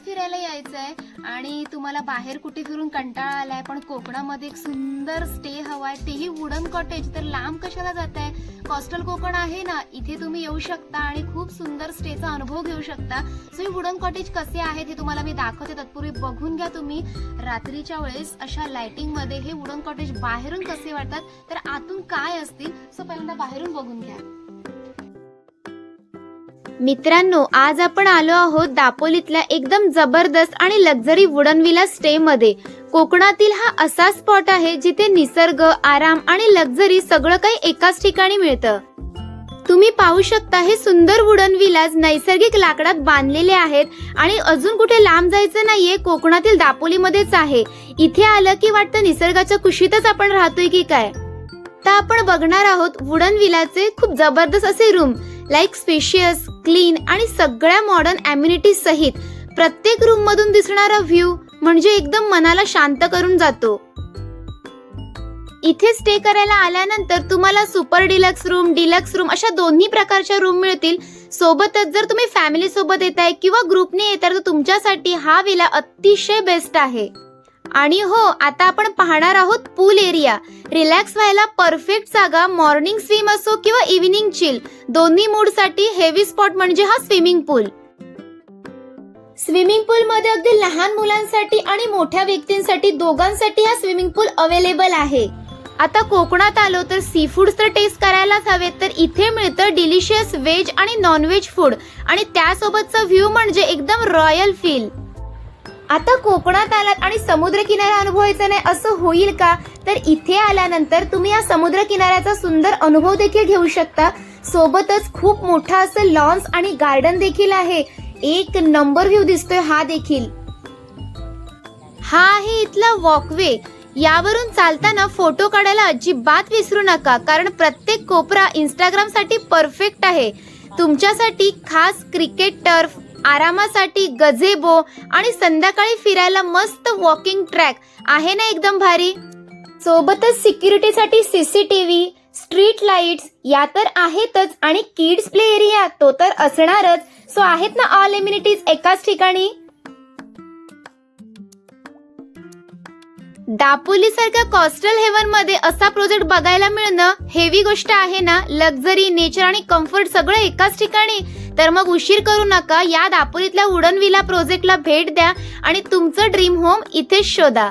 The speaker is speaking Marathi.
फिरायला यायचंय आणि तुम्हाला बाहेर कुठे फिरून कंटाळा आलाय पण कोकणामध्ये एक सुंदर स्टे हवाय, तेही वुडन कॉटेज, तर लांब कशाला जाताय? कोस्टल कोकण आहे ना, इथे तुम्ही येऊ शकता आणि खूप सुंदर स्टेचा अनुभव घेऊ शकता. सो हे वुडन कॉटेज कसे आहेत हे तुम्हाला मी दाखवते, तत्पूर्वी बघून घ्या तुम्ही रात्रीच्या वेळेस अशा लाइटिंग मध्ये हे वुडन कॉटेज बाहेरून कसे वाटतात, तर आतून काय असतील. सो पहिल्यांदा बाहेरून बघून घ्या. मित्रांनो, आज आपण आलो आहोत दापोलीतल्या एकदम जबरदस्त आणि लक्झरी वुडन विला स्टे मध्ये. कोकणातील हा असा स्पॉट आहे जिथे निसर्ग, आराम आणि लक्झरी सगळं काही एकाच ठिकाणी मिळतं. तुम्ही पाहू शकता हे सुंदर वुडन विलाज नैसर्गिक लाकडात बांधलेले आहेत आणि अजून कुठे लांब जायचं नाहीये, कोकणातील दापोलीमध्येच आहे. इथे आलं की वाटतं निसर्गाच्या कुशीतच आपण राहतोय की काय. तर आपण बघणार आहोत वुडन विलाचे खूप जबरदस्त असे रूम, लाईक स्पेशियस, क्लीन आणि सगळ्या मॉडर्न अम्युनिटीज सहित. प्रत्येक रूम मधून दिसणारा व्ह्यू म्हणजे एकदम मनाला शांत करून जातो. इथे स्टे करायला आल्यानंतर तुम्हाला सुपर डिलक्स रूम अशा दोन्ही प्रकारच्या रूम मिळतील. सोबतच जर तुम्ही फॅमिली सोबत येताय किंवा ग्रुपने येताय तर तुमच्यासाठी हा विला अतिशय बेस्ट आहे. आणि हो, आता आपण पाहणार आहोत पूल एरिया. रिलॅक्स व्हायला परफेक्ट जागा. मॉर्निंग स्विम असो किंवा इव्हिनिंग चिल, दोन्ही मूड साठी हेवी स्पॉट म्हणजे हा स्विमिंग पूल. स्विमिंग पूल मध्ये अगदी लहान मुलांसाठी आणि मोठ्या व्यक्तींसाठी दोघांसाठी हा स्विमिंग पूल अवेलेबल आहे. आता कोकणात आलो तर सी फूड तर टेस्ट करायलाच हवेत, तर इथे मिळतं डिलिशियस व्हेज आणि नॉन व्हेज फूड आणि त्यासोबतचा व्ह्यू म्हणजे एकदम रॉयल फील. आता कोकणात आलात आणि समुद्र किनारा अनुभवायचा नाही असं होईल का? तर इथे आल्यानंतर तुम्ही या समुद्र किनाऱ्याचा सुंदर अनुभव देखील घेऊ शकता. सोबतच खूप मोठा असं लॉन्स आणि गार्डन देखील आहे. एक नंबर व्ह्यू दिसतोय हा देखील. हा आहे इथला वॉकवे. यावरून चालताना फोटो काढायला अजिबात विसरू नका, कारण प्रत्येक कोपरा इंस्टाग्राम साठी परफेक्ट आहे. तुमच्यासाठी खास क्रिकेट टर्फ, आरामासाठी गझेबो आणि संध्याकाळी फिरायला मस्त वॉकिंग ट्रॅक आहे ना, एकदम भारी. सोबतच सिक्युरिटीसाठी सीसीटीव्ही, स्ट्रीट लाईट्स या तर आहेतच आणि किड्स प्ले एरिया तो तर असणारच. सो आहेत ना ऑल एम्युनिटीज एकाच ठिकाणी. दापोली सारख्या कोस्टल हेवन मध्ये असा प्रोजेक्ट बघायला मिळणं हेवी गोष्ट आहे ना. लक्झरी, नेचर आणि कम्फर्ट सगळं एकाच ठिकाणी. तर मग उशीर करू नका, या दापोलीतल्या वुडन विला प्रोजेक्टला भेट द्या आणि तुमचं ड्रीम होम इथेच शोधा.